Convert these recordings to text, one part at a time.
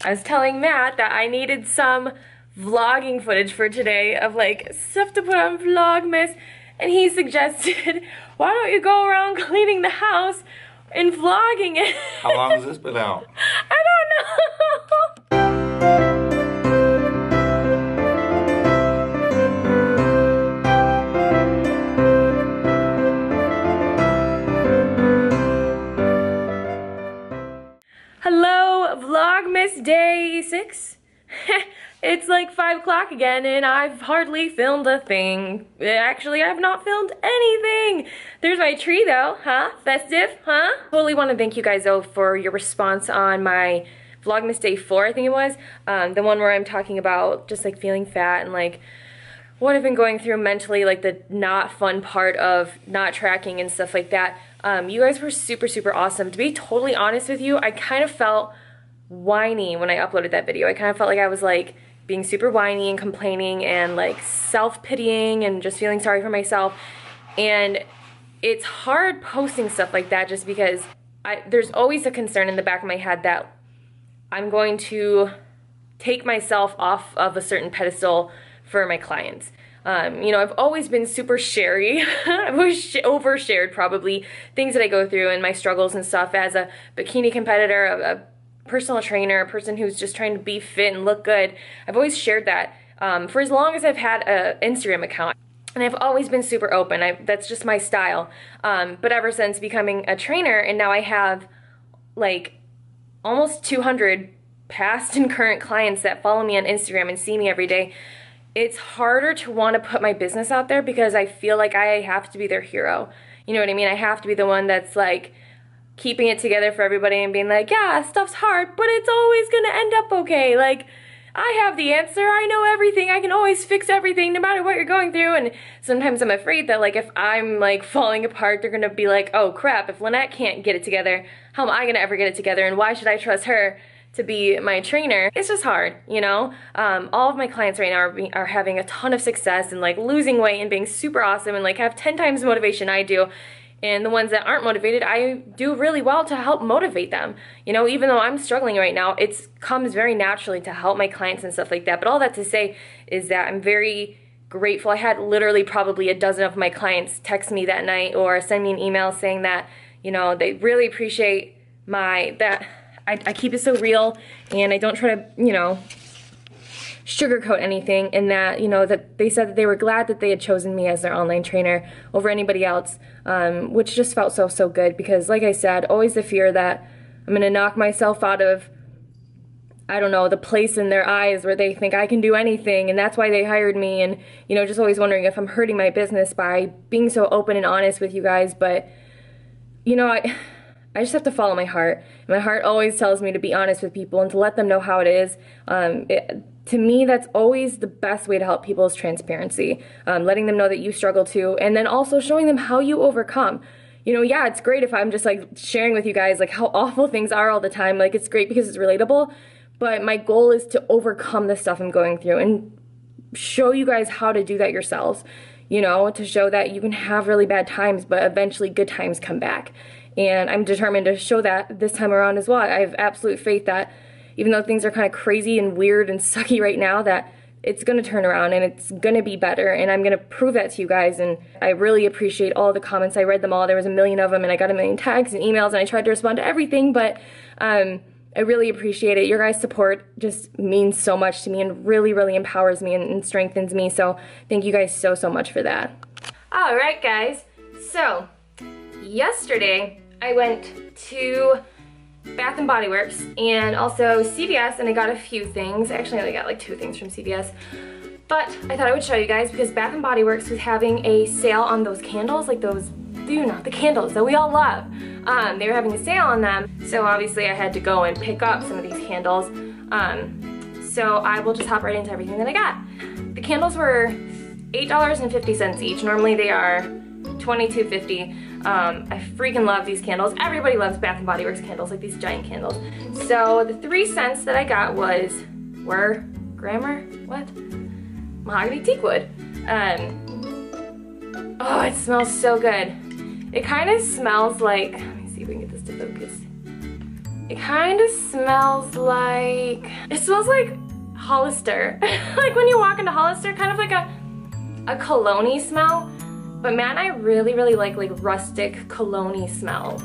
I was telling Matt that I needed some vlogging footage for today of like stuff to put on Vlogmas, and he suggested, why don't you go around cleaning the house and vlogging it? How long has this been out? I don't know. Hello, Vlogmas day 6. It's like 5 o'clock again and I've hardly filmed a thing. Actually, I've not filmed anything. There's my tree though, huh? Festive, huh? Totally want to thank you guys though for your response on my Vlogmas day 4, I think it was. The one where I'm talking about just like feeling fat and like what I've been going through mentally, like the not fun part of not tracking and stuff like that. You guys were super, super awesome. To be totally honest with you, I kind of felt whiny when I uploaded that video. I kind of felt like I was like being super whiny and complaining and like self-pitying and just feeling sorry for myself. And it's hard posting stuff like that just because there's always a concern in the back of my head that I'm going to take myself off of a certain pedestal for my clients. You know, I've always been super sharey. I've always overshared probably things that I go through and my struggles and stuff as a bikini competitor, a personal trainer, a person who's just trying to be fit and look good. I've always shared that for as long as I've had an Instagram account. And I've always been super open. That's just my style. But ever since becoming a trainer, and now I have like almost 200 past and current clients that follow me on Instagram and see me every day, it's harder to want to put my business out there because I feel like I have to be their hero. You know what I mean? I have to be the one that's like keeping it together for everybody and being like, yeah, stuff's hard, but it's always gonna end up okay. Like, I have the answer, I know everything, I can always fix everything no matter what you're going through. And sometimes I'm afraid that like if I'm like falling apart, they're gonna be like, oh crap, if Lynette can't get it together, how am I gonna ever get it together, and why should I trust her to be my trainer? It's just hard, you know? All of my clients right now are having a ton of success and like losing weight and being super awesome and like have 10 times the motivation I do. And the ones that aren't motivated, I do really well to help motivate them. You know, even though I'm struggling right now, it comes very naturally to help my clients and stuff like that. But all that to say is that I'm very grateful. I had literally probably a dozen of my clients text me that night or send me an email saying that, you know, they really appreciate I keep it so real and I don't try to, you know, sugarcoat anything, and that, you know, that they said that they were glad that they had chosen me as their online trainer over anybody else, which just felt so good because, like I said, always the fear that I'm gonna knock myself out of, I don't know, the place in their eyes where they think I can do anything and that's why they hired me, and, you know, just always wondering if I'm hurting my business by being so open and honest with you guys. But, you know, I just have to follow my heart. My heart always tells me to be honest with people and to let them know how it is. To me, that's always the best way to help people is transparency. Letting them know that you struggle too, and then also showing them how you overcome. You know, yeah, it's great if I'm just like sharing with you guys like how awful things are all the time. Like, it's great because it's relatable, but my goal is to overcome the stuff I'm going through and show you guys how to do that yourselves. You know, to show that you can have really bad times, but eventually good times come back. And I'm determined to show that this time around as well. I have absolute faith that even though things are kind of crazy and weird and sucky right now, that it's going to turn around and it's going to be better, and I'm going to prove that to you guys. And I really appreciate all the comments. I read them all. There was a million of them, and I got a million tags and emails, and I tried to respond to everything, but I really appreciate it. Your guys' support just means so much to me and really empowers me and strengthens me. So thank you guys so much for that. All right, guys. So yesterday I went to Bath & Body Works and also CVS, and I got a few things. Actually, I only got like 2 things from CVS. But I thought I would show you guys because Bath & Body Works was having a sale on those candles, like those, you know, the candles that we all love. They were having a sale on them, so obviously I had to go and pick up some of these candles. So I will just hop right into everything that I got. The candles were $8.50 each. Normally they are $22.50. I freaking love these candles. Everybody loves Bath & Body Works candles, like these giant candles. So the 3 scents that I got were mahogany teakwood. Oh, it smells so good. It kind of smells like, let me see if we can get this to focus. It kind of smells like, it smells like Hollister. Like when you walk into Hollister, kind of like a cologne-y smell. But Matt and I really, really like rustic cologne-y smells.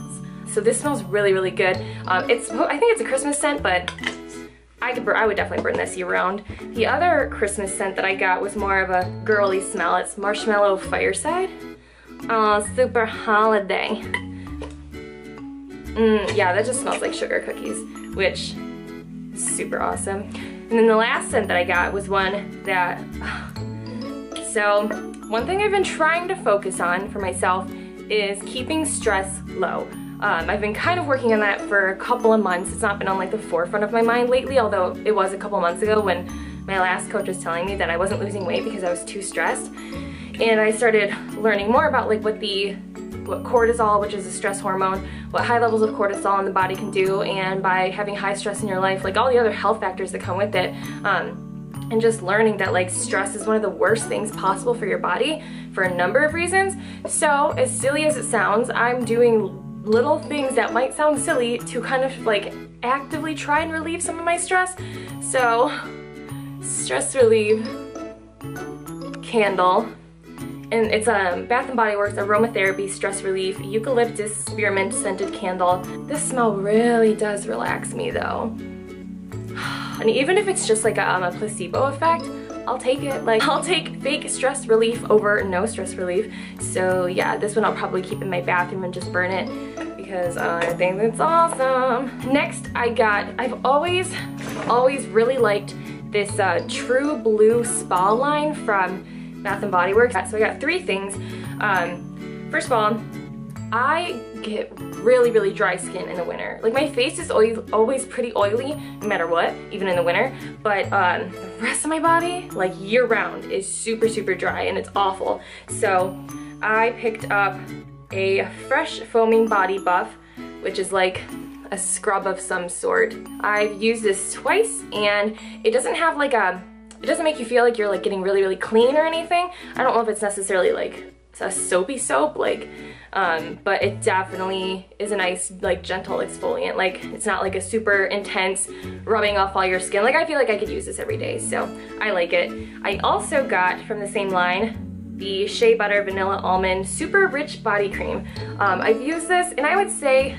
So this smells really, really good. I think it's a Christmas scent, but I would definitely burn this year round. The other Christmas scent that I got was more of a girly smell. It's Marshmallow Fireside. Oh, super holiday. Yeah, that just smells like sugar cookies, which is super awesome. And then the last scent that I got was one that, so one thing I've been trying to focus on for myself is keeping stress low. I've been kind of working on that for a couple of months. It's not been on like the forefront of my mind lately, although it was a couple months ago when my last coach was telling me that I wasn't losing weight because I was too stressed. And I started learning more about like what cortisol, which is a stress hormone, what high levels of cortisol in the body can do, and by having high stress in your life, like all the other health factors that come with it. And just learning that like stress is one of the worst things possible for your body for a number of reasons. So as silly as it sounds, I'm doing little things that might sound silly to kind of like actively try and relieve some of my stress. So stress relief candle, and it's a Bath & Body Works aromatherapy stress relief eucalyptus spearmint scented candle. This smell really does relax me though. And even if it's just like a placebo effect, I'll take it. Like, I'll take fake stress relief over no stress relief. So yeah, this one I'll probably keep in my bathroom and just burn it because I think it's awesome. Next I've always really liked this True Blue Spa line from Bath & Body Works. So I got 3 things. First of all, I get really, really dry skin in the winter. Like my face is always pretty oily no matter what, even in the winter. But the rest of my body, like year round, is super, super dry and it's awful. So I picked up a Fresh Foaming Body Buff, which is like a scrub of some sort. I've used this twice and it doesn't have like it doesn't make you feel like you're like getting really, really clean or anything. I don't know if it's necessarily like a soapy soap, like, but it definitely is a nice, like, gentle exfoliant. Like, it's not like a super intense rubbing off all your skin. Like, I feel like I could use this every day, so I like it. I also got from the same line the Shea Butter Vanilla Almond Super Rich Body Cream. I've used this, and I would say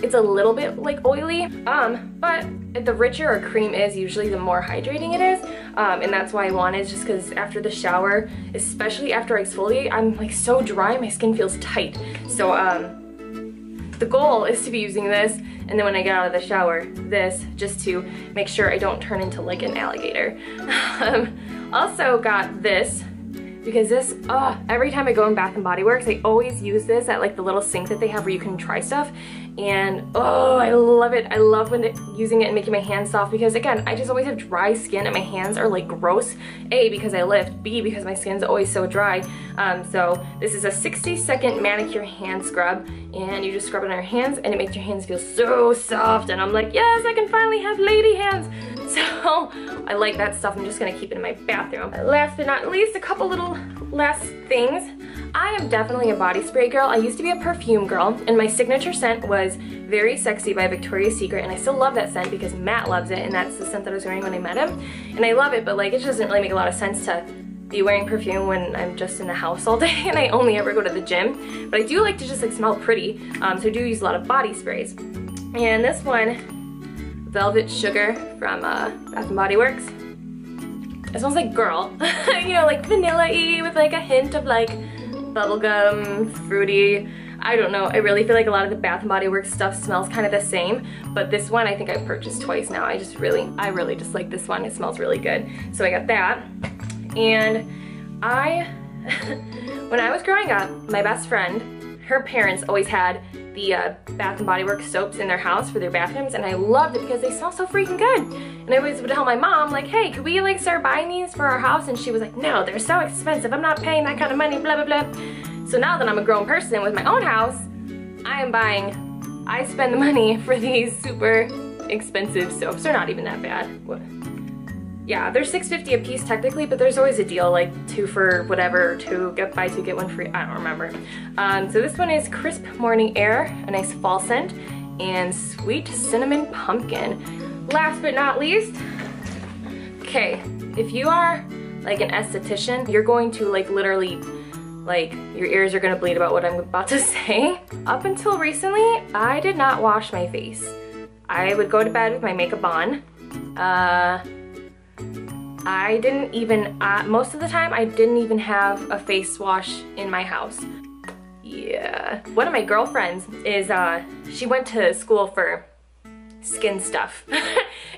it's a little bit like oily, but the richer a cream is, usually the more hydrating it is, and that's why I want it, just because after the shower, especially after I exfoliate, I'm like so dry, my skin feels tight. So the goal is to be using this, and then when I get out of the shower, this, just to make sure I don't turn into like an alligator. Also got this, because this, every time I go in Bath & Body Works, I always use this at like the little sink that they have where you can try stuff. And oh, I love it. I love using it and making my hands soft, because again, I just always have dry skin and my hands are like gross. A, because I lift, B, because my skin's always so dry. So this is a 60-second manicure hand scrub, and you just scrub it on your hands and it makes your hands feel so soft, and I'm like, yes, I can finally have lady hands. So I like that stuff. I'm just gonna keep it in my bathroom. Last but not least, a couple little last things. I am definitely a body spray girl. I used to be a perfume girl, and my signature scent was Very Sexy by Victoria's Secret, and I still love that scent because Matt loves it, and that's the scent that I was wearing when I met him. And I love it, but like it just doesn't really make a lot of sense to be wearing perfume when I'm just in the house all day and I only ever go to the gym. But I do like to just like smell pretty, so I do use a lot of body sprays. And this one, Velvet Sugar from Bath & Body Works. It smells like girl. You know, like vanilla-y with like a hint of like bubblegum, fruity. I don't know. I really feel like a lot of the Bath & Body Works stuff smells kind of the same, but this one I think I've purchased twice now. I really just like this one. It smells really good. So I got that. And when I was growing up, my best friend, her parents always had the Bath & Body Works soaps in their house for their bathrooms, and I loved it because they smell so freaking good. And I always would tell my mom, like, hey, could we like start buying these for our house? And she was like, no, they're so expensive. I'm not paying that kind of money, blah, blah, blah. So now that I'm a grown person with my own house, I spend the money for these super expensive soaps. They're not even that bad. Yeah, they're $6.50 a piece technically, but there's always a deal, like 2 for whatever, buy 2 get 1 free, I don't remember. So this one is Crisp Morning Air, a nice fall scent, and Sweet Cinnamon Pumpkin. Last but not least, okay, if you are like an esthetician, you're going to like literally, like your ears are gonna bleed about what I'm about to say. Up until recently, I did not wash my face. I would go to bed with my makeup on. I didn't even, most of the time, I didn't even have a face wash in my house. Yeah. One of my girlfriends is, she went to school for skin stuff.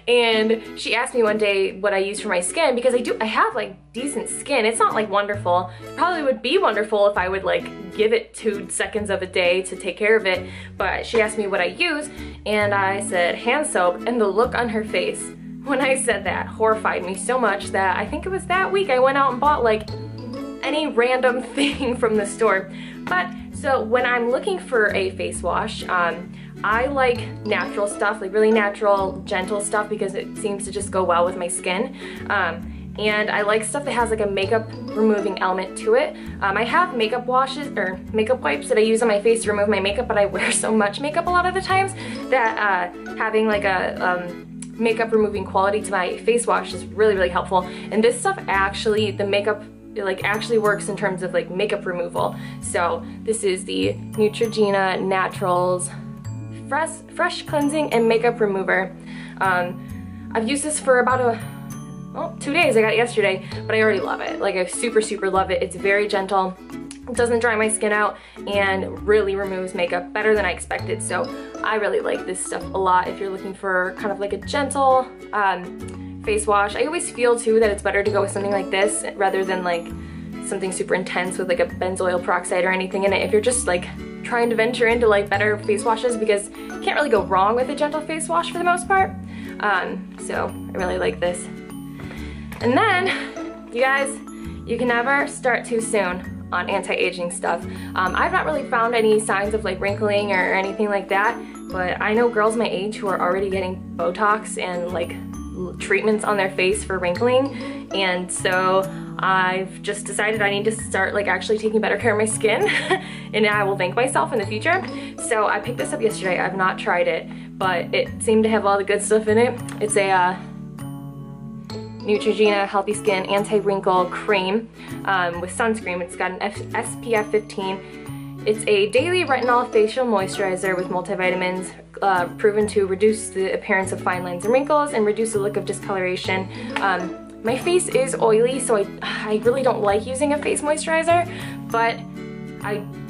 And she asked me one day what I use for my skin, because I have like decent skin. It's not like wonderful. It probably would be wonderful if I would like give it 2 seconds of a day to take care of it. But she asked me what I use, and I said hand soap, and the look on her face when I said that horrified me so much that I think it was that week I went out and bought like any random thing from the store. But so when I'm looking for a face wash, I like natural stuff, like really natural, gentle stuff, because it seems to just go well with my skin. And I like stuff that has like a makeup removing element to it. I have makeup washes or makeup wipes that I use on my face to remove my makeup, but I wear so much makeup a lot of the times that having like a makeup removing quality to my face wash is really, really helpful. And this stuff actually, the makeup, it like actually works in terms of like makeup removal. So this is the Neutrogena Naturals Fresh Cleansing and Makeup Remover. I've used this for about 2 days. I got it yesterday, but I already love it. Like I super, super love it. It's very gentle. It doesn't dry my skin out and really removes makeup better than I expected. So I really like this stuff a lot if you're looking for kind of like a gentle face wash. I always feel too that it's better to go with something like this rather than like something super intense with like a benzoyl peroxide or anything in it if you're just like trying to venture into like better face washes, because you can't really go wrong with a gentle face wash for the most part. So I really like this. And then, you guys, you can never start too soon on anti-aging stuff. I've not really found any signs of like wrinkling or anything like that, but I know girls my age who are already getting Botox and like treatments on their face for wrinkling, and so I've just decided I need to start like actually taking better care of my skin and I will thank myself in the future. So I picked this up yesterday. I've not tried it, but it seemed to have all the good stuff in it. It's a Neutrogena Healthy Skin Anti-Wrinkle Cream with sunscreen. It's got an SPF 15. It's a daily retinol facial moisturizer with multivitamins, proven to reduce the appearance of fine lines and wrinkles and reduce the look of discoloration. My face is oily, so I really don't like using a face moisturizer, but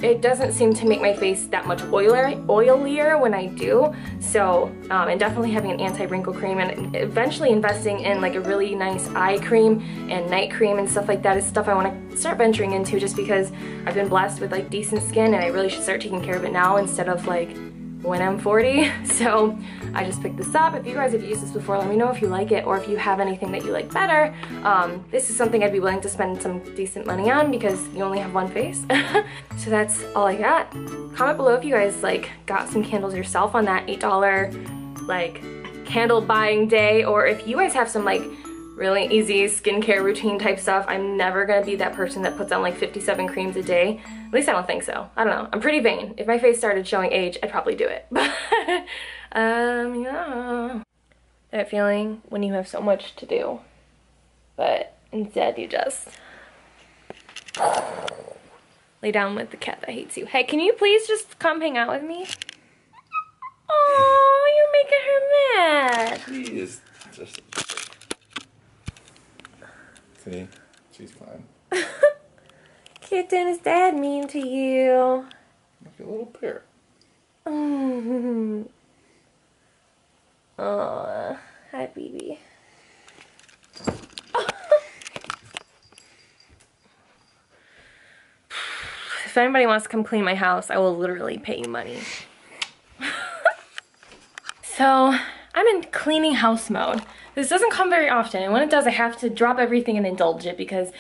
it doesn't seem to make my face that much oilier when I do. So, and definitely having an anti-wrinkle cream and eventually investing in like a really nice eye cream and night cream and stuff like that is stuff I want to start venturing into, just because I've been blessed with like decent skin and I really should start taking care of it now instead of like when I'm 40. So I just picked this up. If you guys have used this before, let me know if you like it or if you have anything that you like better. This is something I'd be willing to spend some decent money on because you only have one face. So that's all I got. Comment below if you guys like got some candles yourself on that $8 like candle buying day, or if you guys have some like really easy skincare routine type stuff. I'm never gonna be that person that puts on like 57 creams a day. At least I don't think so. I don't know. I'm pretty vain. If my face started showing age, I'd probably do it. Yeah. That feeling when you have so much to do, but instead you just lay down with the cat that hates you. Hey, can you please just come hang out with me? Oh, you're making her mad. She is just... See? She's fine. Kitten, is Dad mean to you? Like a little bear. Aw, hi, baby. If anybody wants to come clean my house, I will literally pay you money. So, I'm in cleaning house mode. This doesn't come very often, and when it does, I have to drop everything and indulge it because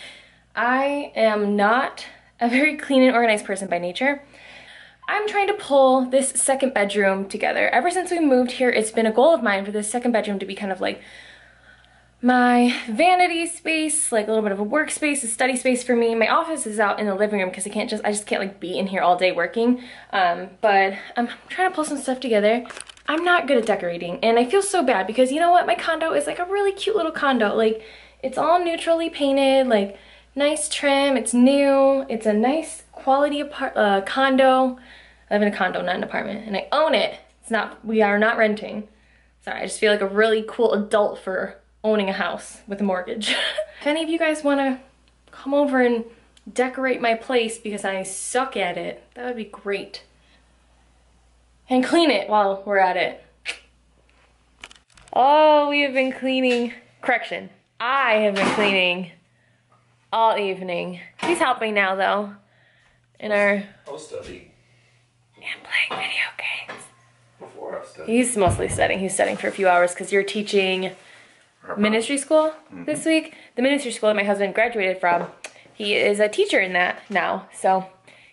I am not a very clean and organized person by nature. I'm trying to pull this second bedroom together. Ever since we moved here, it's been a goal of mine for this second bedroom to be kind of like my vanity space, like a little bit of a workspace, a study space for me. My office is out in the living room because I just can't like be in here all day working. But I'm trying to pull some stuff together. I'm not good at decorating and I feel so bad because you know what? My condo is like a really cute little condo. Like it's all neutrally painted, like nice trim, it's new, it's a nice quality condo. I live in a condo, not an apartment, and I own it. We are not renting. Sorry, I just feel like a really cool adult for owning a house with a mortgage. If any of you guys want to come over and decorate my place because I suck at it, that would be great. And clean it while we're at it. Oh, we have been cleaning. Correction, I have been cleaning all evening. He's helping now though. I'll study. And playing video games. Before I study. He's mostly studying. He's studying for a few hours because you're teaching ministry school this week. The ministry school that my husband graduated from, he is a teacher in that now. So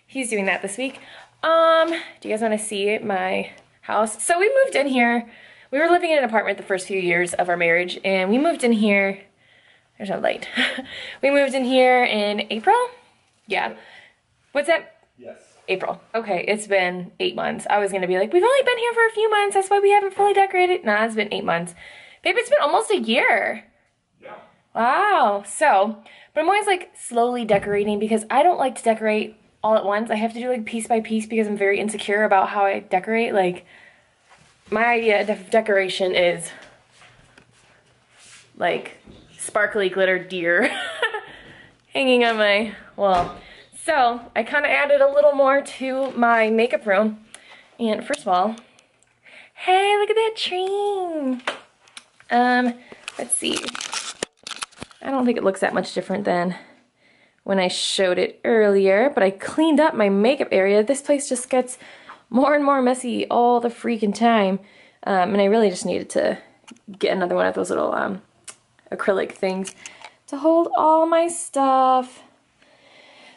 he's doing that this week. Do you guys want to see my house? So we moved in here. We were living in an apartment the first few years of our marriage, and we moved in here. There's no light. We moved in here in April? Yeah. What's that? Yes. April. Okay, it's been 8 months. I was gonna be like, we've only been here for a few months, that's why we haven't fully decorated. Nah, it's been 8 months. Babe, it's been almost a year. Yeah. Wow. So, but I'm always like slowly decorating because I don't like to decorate all at once. I have to do like piece by piece because I'm very insecure about how I decorate. Like, my idea of decoration is like sparkly glitter deer hanging on my wall. So I kind of added a little more to my makeup room. And first of all, hey, look at that tree. Let's see. I don't think it looks that much different than when I showed it earlier, but I cleaned up my makeup area. This place just gets more and more messy all the freaking time. And I really just needed to get another one of those little acrylic things to hold all my stuff.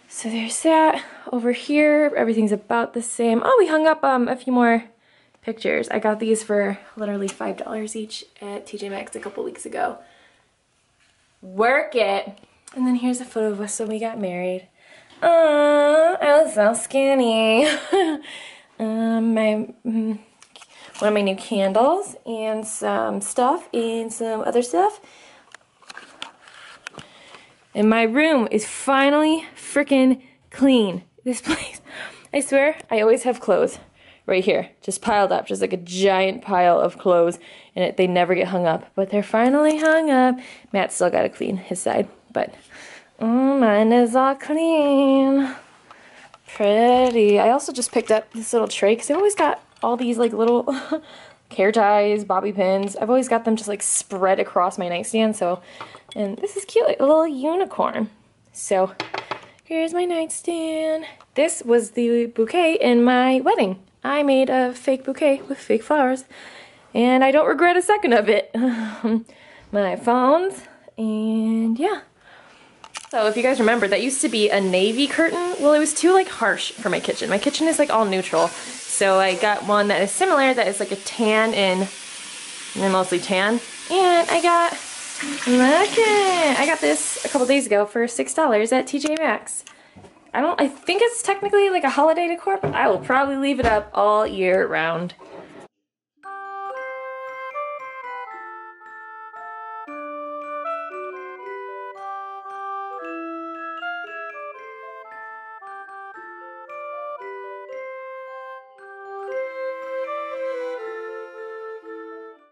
So there's that. Over here, everything's about the same. Oh, we hung up a few more pictures. I got these for literally $5 each at TJ Maxx a couple weeks ago. Work it. And then here's a photo of us when we got married. I was so skinny. One of my new candles and some stuff and some other stuff. And my room is finally freaking clean. This place, I swear, I always have clothes right here, just piled up, just like a giant pile of clothes, and they never get hung up, but they're finally hung up. Matt's still gotta clean his side, but mine is all clean. Pretty. I also just picked up this little tray because I've always got all these like little hair ties, bobby pins. I've always got them just like spread across my nightstand, so, and this is cute, like a little unicorn. So here's my nightstand. This was the bouquet in my wedding. I made a fake bouquet with fake flowers, and I don't regret a second of it. My phones, and yeah. So if you guys remember, that used to be a navy curtain. Well, it was too like harsh for my kitchen. My kitchen is like all neutral. So I got one that is similar, that is like a tan and mostly tan. And I got this a couple days ago for $6 at TJ Maxx. I think it's technically like a holiday decor, but I will probably leave it up all year round.